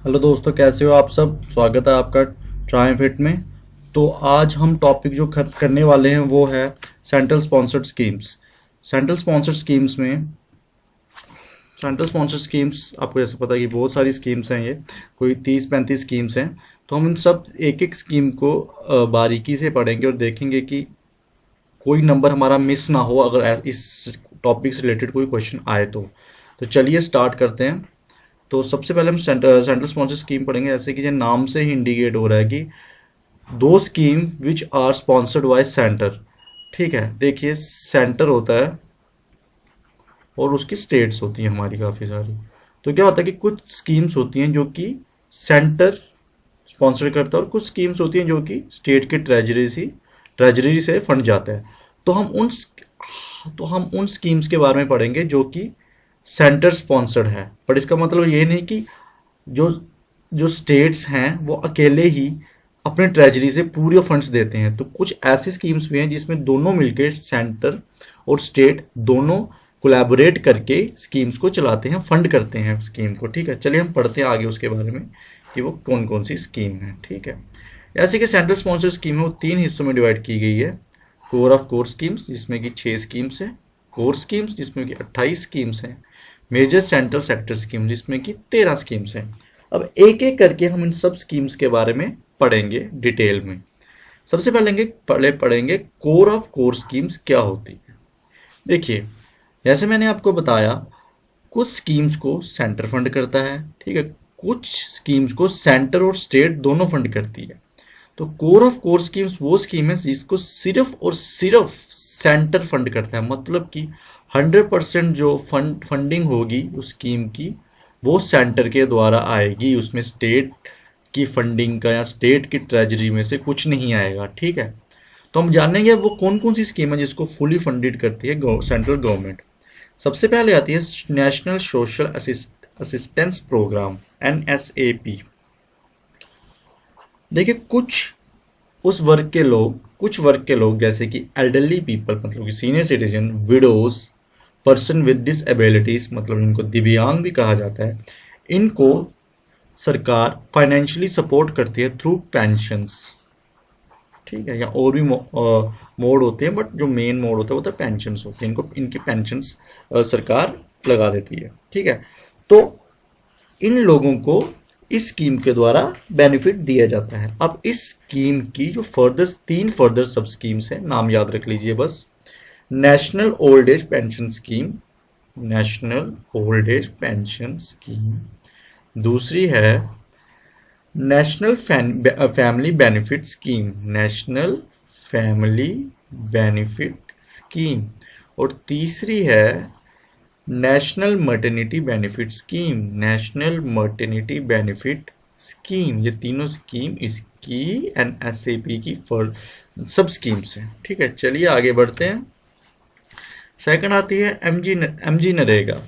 Hello दोस्तों, कैसे हो आप सब। स्वागत है आपका ट्रायम्फ में। तो आज हम टॉपिक जो करने वाले हैं वो है central sponsored schemes. Central sponsored schemes में सेंट्रल स्पॉन्सर्ड स्कीम्स आपको जैसे पता है कि बहुत सारी स्कीम्स हैं। ये कोई 30-35 स्कीम्स हैं। तो हम इन सब एक एक स्कीम को बारीकी से पढ़ेंगे और देखेंगे कि कोई नंबर हमारा मिस ना हो अगर इस टॉपिक से रिलेटेड कोई क्वेश्चन आए तो चलिए स्टार्ट करते हैं। तो सबसे पहले हम सेंट्रल स्पॉन्सर स्कीम पढ़ेंगे। जैसे कि ये नाम से ही इंडिकेट हो रहा है कि दो scheme which are sponsored by centre. ठीक है, देखिए सेंटर होता है और उसकी स्टेट्स होती हैं हमारी काफ़ी सारी। तो क्या होता है कि कुछ स्कीम्स होती हैं जो कि सेंटर स्पॉन्सर करता है और कुछ स्कीम्स होती हैं जो कि स्टेट के ट्रेजरी से फंड जाता है। तो हम उन स्कीम्स के बारे में पढ़ेंगे जो कि सेंटर स्पॉन्सर्ड है। पर इसका मतलब ये नहीं कि जो जो स्टेट्स हैं वो अकेले ही अपने ट्रेजरी से पूरे फंड्स देते हैं। तो कुछ ऐसी स्कीम्स भी हैं जिसमें दोनों मिलकर सेंटर और स्टेट दोनों कोलैबोरेट करके स्कीम्स को चलाते हैं, फंड करते हैं स्कीम को। ठीक है, चलिए हम पढ़ते हैं आगे उसके बारे में कि वो कौन कौन सी स्कीम है। ठीक है, ऐसे कि सेंट्रल स्पॉन्सर स्कीम है वो 3 हिस्सों में डिवाइड की गई है। कोर ऑफ कोर स्कीम्स जिसमें कि 6 स्कीम्स हैं, कोर स्कीम्स जिसमें कि 28 स्कीम्स हैं, मेजर सेंट्रल सेक्टर स्कीम जिसमें कि 13 स्कीम्स हैं। अब एक एक करके हम इन सब स्कीम्स के बारे में पढ़ेंगे डिटेल में। सबसे पहले पढ़ेंगे कोर ऑफ कोर स्कीम्स क्या होती है। देखिए, जैसे मैंने आपको बताया, कुछ स्कीम्स को सेंटर फंड करता है। ठीक है, कुछ स्कीम्स को सेंटर और स्टेट दोनों फंड करती है। तो कोर ऑफ कोर स्कीम्स वो स्कीम है जिसको सिर्फ और सिर्फ सेंटर फंड करता है। मतलब कि 100% जो फंडिंग होगी उस स्कीम की वो सेंटर के द्वारा आएगी। उसमें स्टेट की फंडिंग का या स्टेट की ट्रेजरी में से कुछ नहीं आएगा। ठीक है, तो हम जानेंगे वो कौन कौन सी स्कीम है जिसको फुली फंडेड करती है सेंट्रल गवर्नमेंट। सबसे पहले आती है national social assistance programme, NSAP। देखिए, कुछ वर्ग के लोग जैसे कि एल्डरली पीपल मतलब कि senior citizen, widows, person with डिसएबिलिटीज मतलब इनको दिव्यांग भी कहा जाता है, इनको सरकार फाइनेंशियली सपोर्ट करती है थ्रू पेंशंस। ठीक है, या और भी मोड होते हैं, बट जो मेन मोड होता है वो तो पेंशंस होते हैं। इनको इनकी पेंशंस सरकार लगा देती है। ठीक है, तो इन लोगों को इस स्कीम के द्वारा बेनिफिट दिया जाता है। अब इस स्कीम की जो 3 फर्दर सब स्कीम्स हैं, नाम याद रख लीजिए बस। National old age pension scheme, national old age pension scheme. दूसरी है national family benefit scheme, national family benefit scheme. और तीसरी है national maternity benefit scheme, national maternity benefit scheme. ये तीनों स्कीम इसकी NSAP की सब स्कीम्स हैं। ठीक है, चलिए आगे बढ़ते हैं। सेकंड आती है MG NREGA.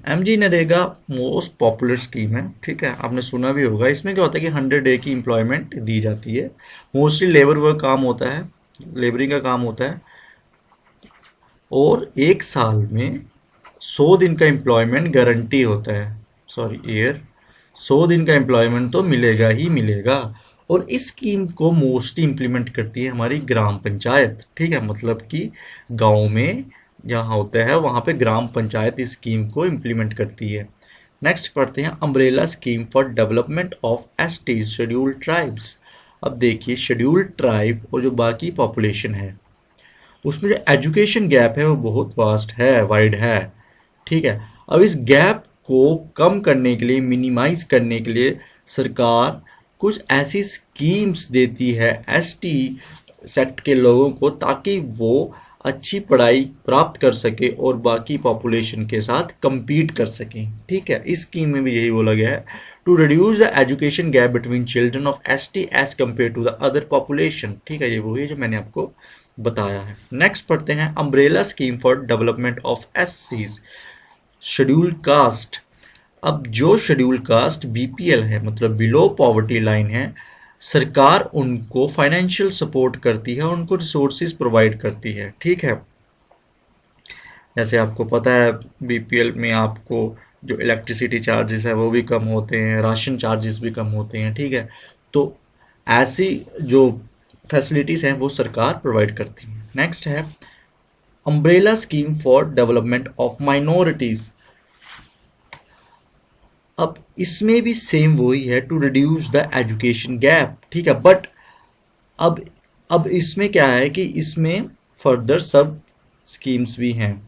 MG NREGA most popular scheme है। ठीक है, आपने सुना भी होगा। इसमें क्या होता है कि 100 डे की एम्प्लॉयमेंट दी जाती है। मोस्टली लेबर वर्क काम होता है, लेबरिंग का काम होता है। और एक साल में 100 दिन का एम्प्लॉयमेंट गारंटी होता है। 100 दिन का एम्प्लॉयमेंट तो मिलेगा ही मिलेगा। और इस स्कीम को मोस्टली इंप्लीमेंट करती है हमारी ग्राम पंचायत। ठीक है, मतलब कि गांव में जहाँ होता है वहाँ पे ग्राम पंचायत इस स्कीम को इम्प्लीमेंट करती है। नेक्स्ट पढ़ते हैं umbrella scheme for development of STs, scheduled tribes. अब देखिए, शेड्यूल्ड ट्राइब और जो बाकी पॉपुलेशन है उसमें जो एजुकेशन गैप है वो बहुत वास्ट है, वाइड है। ठीक है, अब इस गैप को कम करने के लिए, मिनिमाइज करने के लिए सरकार कुछ ऐसी स्कीम्स देती है ST सेक्ट के लोगों को, ताकि वो अच्छी पढ़ाई प्राप्त कर सके और बाकी पॉपुलेशन के साथ compete कर सकें। ठीक है, इस स्कीम में भी यही बोला गया है, to reduce the education gap between children of ST as compare to the other population. ठीक है, ये वही है जो मैंने आपको बताया है। नेक्स्ट पढ़ते हैं umbrella scheme for development of SCs, scheduled caste. अब जो शेड्यूल्ड कास्ट BPL है मतलब बिलो पॉवर्टी लाइन है, सरकार उनको फाइनेंशियल सपोर्ट करती है, उनको रिसोर्सेज प्रोवाइड करती है। ठीक है, जैसे आपको पता है BPL में आपको जो इलेक्ट्रिसिटी चार्जेस है वो भी कम होते हैं, राशन चार्जेस भी कम होते हैं, ठीक है। तो ऐसी जो फैसिलिटीज़ हैं वो सरकार प्रोवाइड करती है। नेक्स्ट है umbrella scheme for development of minorities. अब इसमें भी सेम वही है, to reduce the education gap, ठीक है। बट अब इसमें क्या है कि इसमें फर्दर सब स्कीम्स भी हैं।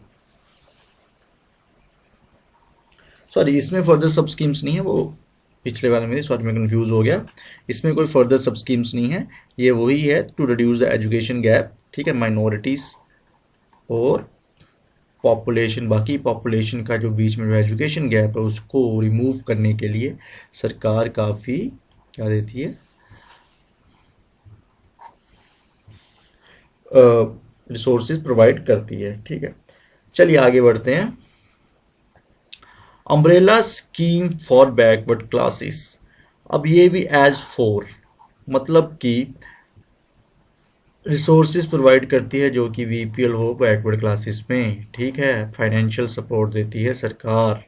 सॉरी, इसमें फर्दर सब स्कीम्स नहीं है, वो पिछले वाले में, सॉरी मैं कंफ्यूज हो गया। इसमें कोई फर्दर सब स्कीम्स नहीं है, ये वही है to reduce the education gap, ठीक है। माइनॉरिटीज़ और पॉपुलेशन, बाकी पॉपुलेशन का जो बीच में जो एजुकेशन गैप है उसको रिमूव करने के लिए सरकार काफ़ी क्या देती है, रिसोर्सेज प्रोवाइड करती है, ठीक है। चलिए आगे बढ़ते हैं। Umbrella scheme for backward classes, अब ये भी एज फोर, मतलब कि रिसोर्सेज प्रोवाइड करती है जो कि बीपीएल हो, बैकवर्ड क्लासेस में, ठीक है। फाइनेंशियल सपोर्ट देती है सरकार,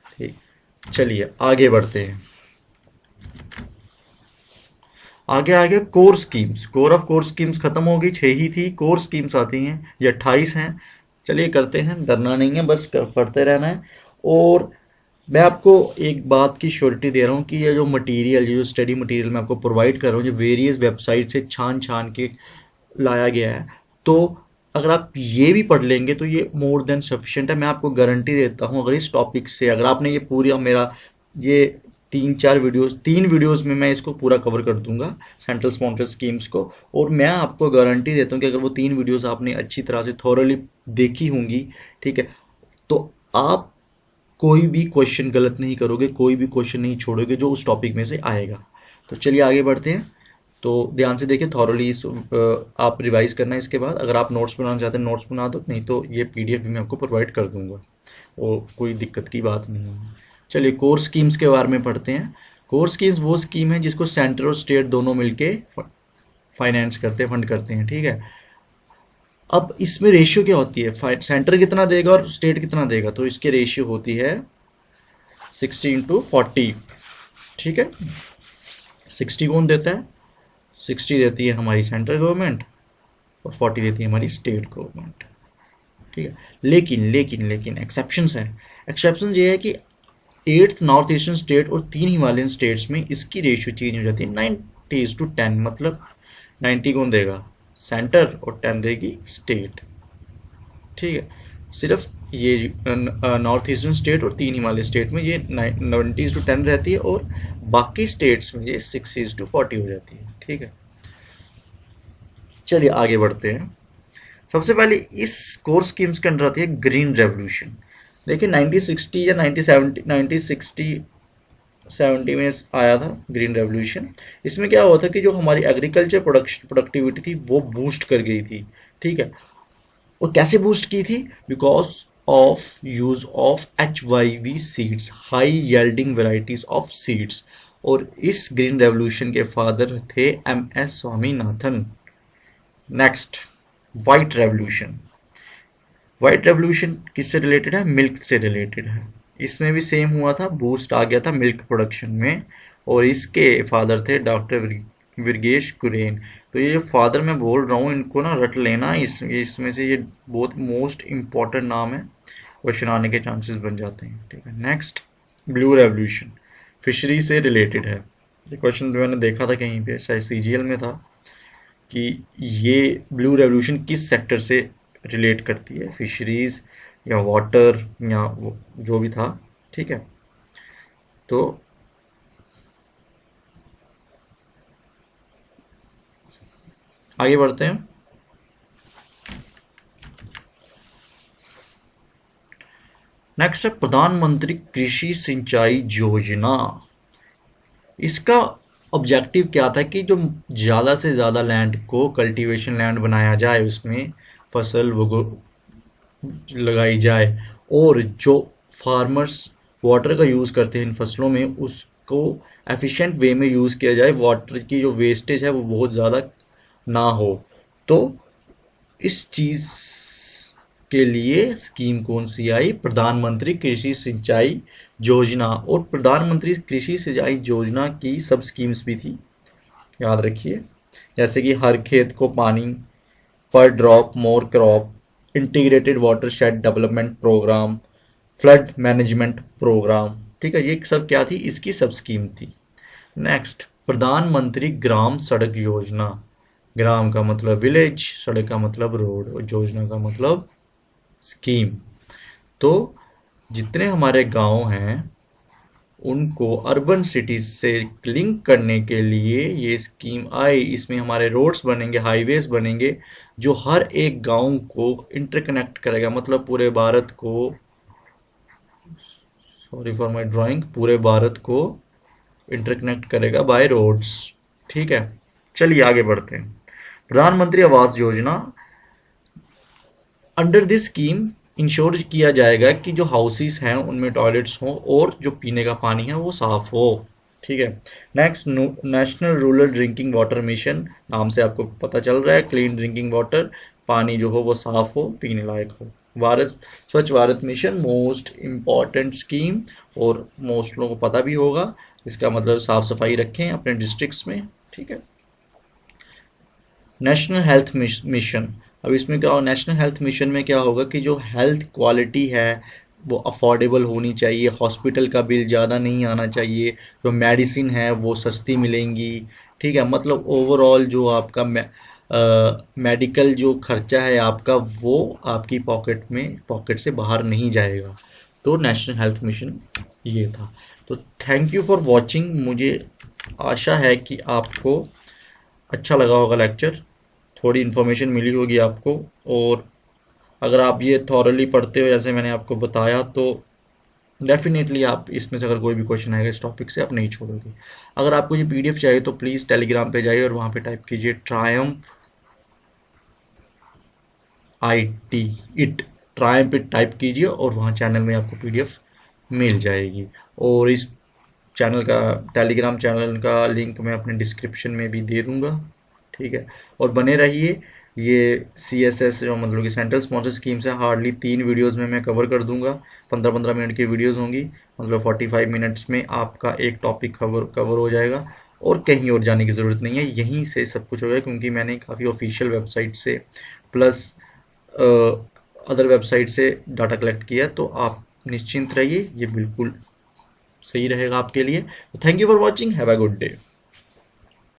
ठीक। चलिए आगे बढ़ते हैं। आगे आगे core schemes, core of core schemes खत्म हो गई, 6 ही थी, कोर स्कीम्स आती हैं, ये 28 हैं। चलिए करते हैं, डरना नहीं है, बस पढ़ते रहना है। और मैं आपको एक बात की श्योरिटी दे रहा हूँ कि ये जो मटेरियल, ये जो स्टडी मटेरियल मैं आपको प्रोवाइड कर रहा हूँ, जो वेरियस वेबसाइट से छान छान के लाया गया है, तो अगर आप ये भी पढ़ लेंगे तो ये मोर देन सफिशिएंट है। मैं आपको गारंटी देता हूँ, अगर इस टॉपिक से अगर आपने ये पूरी मेरा ये 3 वीडियोस में मैं इसको पूरा कवर कर दूंगा, सेंट्रल स्पॉन्सर्ड स्कीम्स को। और मैं आपको गारंटी देता हूँ कि अगर वो 3 वीडियोस आपने अच्छी तरह से थॉरली देखी होंगी, ठीक है, तो आप कोई भी क्वेश्चन गलत नहीं करोगे, कोई भी क्वेश्चन नहीं छोड़ोगे जो उस टॉपिक में से आएगा। तो चलिए आगे बढ़ते हैं। तो ध्यान से देखिए, थॉरली आप रिवाइज करना है। इसके बाद अगर आप नोट्स बनाना चाहते हैं नोट्स बना दो, नहीं तो ये पीडीएफ भी मैं आपको प्रोवाइड कर दूंगा, वो कोई दिक्कत की बात नहीं है। चलिए कोर स्कीम्स के बारे में पढ़ते हैं। कोर स्कीम्स वो स्कीम है जिसको सेंटर और स्टेट दोनों मिलके फाइनेंस करते हैं, फंड करते हैं, ठीक है। अब इसमें रेशियो क्या होती है, सेंटर कितना देगा और स्टेट कितना देगा, तो इसके रेशियो होती है 60:40, ठीक है। 60 कौन देता है, 60 देती है हमारी सेंट्रल गवर्नमेंट और 40 देती है हमारी स्टेट गवर्नमेंट, ठीक है। लेकिन लेकिन लेकिन एक्सेप्शंस है। एक्सेप्शन ये है कि 8th नॉर्थ ईस्टर्न स्टेट और 3 हिमालयन स्टेट्स में इसकी रेशियो चेंज हो जाती है 90:10, मतलब 90 कौन देगा, सेंटर, और 10 देगी स्टेट, ठीक है। सिर्फ ये नॉर्थ ईस्टर्न स्टेट और 3 हिमालय स्टेट में ये 90:10 रहती है, और बाकी स्टेट्स में ये 60:40 हो जाती है, ठीक है। चलिए आगे बढ़ते हैं। सबसे पहले इस कोर स्कीम्स के अंडर आती है ग्रीन रेवोल्यूशन। देखिए 1960 या 1970 में आया था ग्रीन रेवोल्यूशन। इसमें क्या हुआ था कि जो हमारी एग्रीकल्चर प्रोडक्टिविटी थी वो बूस्ट कर गई थी, ठीक है। और कैसे बूस्ट की थी, because of use of HYV seeds, high yielding varieties of seeds. और इस ग्रीन रेवोल्यूशन के फादर थे MS Swaminathan. Next, white revolution. White revolution किससे रिलेटेड है, मिल्क से रिलेटेड है। इसमें भी सेम हुआ था, बूस्ट आ गया था मिल्क प्रोडक्शन में, और इसके फादर थे डॉक्टर विरगेश कुरेन। तो ये जो फादर मैं बोल रहा हूँ इनको ना रट लेना, इसमें से ये बहुत मोस्ट इंपॉर्टेंट नाम है, क्वेश्चन आने के चांसेस बन जाते हैं, ठीक है। नेक्स्ट, ब्लू रेवोल्यूशन, फिशरी से रिलेटेड है। ये क्वेश्चन मैंने देखा था कहीं पे, शायद CGL में था, कि ये ब्लू रेवोल्यूशन किस सेक्टर से रिलेट करती है, फिशरीज या वाटर या जो भी था, ठीक है। तो आगे बढ़ते हैं। नेक्स्ट है प्रधानमंत्री कृषि सिंचाई योजना। इसका ऑब्जेक्टिव क्या था कि जो ज़्यादा से ज़्यादा लैंड को कल्टीवेशन लैंड बनाया जाए, उसमें फसल लगाई जाए, और जो फार्मर्स वाटर का यूज़ करते हैं इन फसलों में उसको एफिशिएंट वे में यूज़ किया जाए, वाटर की जो वेस्टेज है वो बहुत ज़्यादा ना हो। तो इस चीज़ के लिए स्कीम कौन सी आई? प्रधानमंत्री कृषि सिंचाई योजना। और प्रधानमंत्री कृषि सिंचाई योजना की सब स्कीम्स भी थी, याद रखिए, जैसे कि हर खेत को पानी, per drop more crop, integrated watershed development programme, flood management programme. ठीक है, ये सब क्या थी? इसकी सब स्कीम थी। नेक्स्ट, प्रधानमंत्री ग्राम सड़क योजना। ग्राम का मतलब विलेज, सड़क का मतलब रोड, और योजना का मतलब स्कीम। तो जितने हमारे गांव हैं उनको अर्बन सिटीज से लिंक करने के लिए ये स्कीम आई। इसमें हमारे रोड्स बनेंगे, हाईवेज बनेंगे, जो हर एक गांव को इंटरकनेक्ट करेगा, मतलब पूरे भारत को, सॉरी फॉर माय ड्राइंग, पूरे भारत को इंटरकनेक्ट करेगा बाय रोड्स। ठीक है, चलिए आगे बढ़ते हैं। प्रधानमंत्री Awas Yojana, under this scheme ensure किया जाएगा कि जो हाउसेस हैं उनमें टॉयलेट्स हों और जो पीने का पानी है वो साफ हो। ठीक है। Next, national rural drinking water mission, नाम से आपको पता चल रहा है, क्लीन ड्रिंकिंग वाटर, पानी जो हो वो साफ हो, पीने लायक हो। भारत स्वच्छ Bharat mission, most important scheme, और मोस्ट लोगों को पता भी होगा। इसका मतलब साफ सफाई रखें अपने डिस्ट्रिक्ट्स में। ठीक है। नेशनल हेल्थ मिशन, अब इसमें क्या हो, नेशनल हेल्थ मिशन में क्या होगा कि जो हेल्थ क्वालिटी है वो अफोर्डेबल होनी चाहिए, हॉस्पिटल का बिल ज़्यादा नहीं आना चाहिए, जो मेडिसिन है वो सस्ती मिलेंगी। ठीक है, मतलब ओवरऑल जो आपका मेडिकल जो खर्चा है आपका, वो आपकी पॉकेट से बाहर नहीं जाएगा। तो नेशनल हेल्थ मिशन ये था। तो थैंक यू फॉर वॉचिंग। मुझे आशा है कि आपको अच्छा लगा होगा लेक्चर, थोड़ी इन्फॉर्मेशन मिली होगी आपको। और अगर आप ये थॉरली पढ़ते हो जैसे मैंने आपको बताया, तो डेफिनेटली आप इसमें से अगर कोई भी क्वेश्चन आएगा इस टॉपिक से आप नहीं छोड़ोगे। अगर आपको ये पीडीएफ चाहिए तो प्लीज़ टेलीग्राम पे जाइए और वहाँ पे टाइप कीजिए ट्रायम्फ ट्रायम्फ इट टाइप कीजिए और वहाँ चैनल में आपको पीडीएफ मिल जाएगी। और इस चैनल का, टेलीग्राम चैनल का लिंक मैं अपने डिस्क्रिप्शन में भी दे दूंगा। ठीक है, और बने रहिए। ये CSS जो मतलब कि सेंट्रल स्पॉन्सर स्कीम्स है, हार्डली 3 वीडियोस में मैं कवर कर दूंगा। 15-15 मिनट की वीडियोस होंगी, मतलब 45 मिनट्स में आपका एक टॉपिक कवर हो जाएगा, और कहीं और जाने की ज़रूरत नहीं है, यहीं से सब कुछ होगा। क्योंकि मैंने काफ़ी ऑफिशियल वेबसाइट से प्लस अदर वेबसाइट से डाटा कलेक्ट किया, तो आप निश्चिंत रहिए, ये बिल्कुल सही रहेगा आपके लिए। Thank you for watching, have a good day.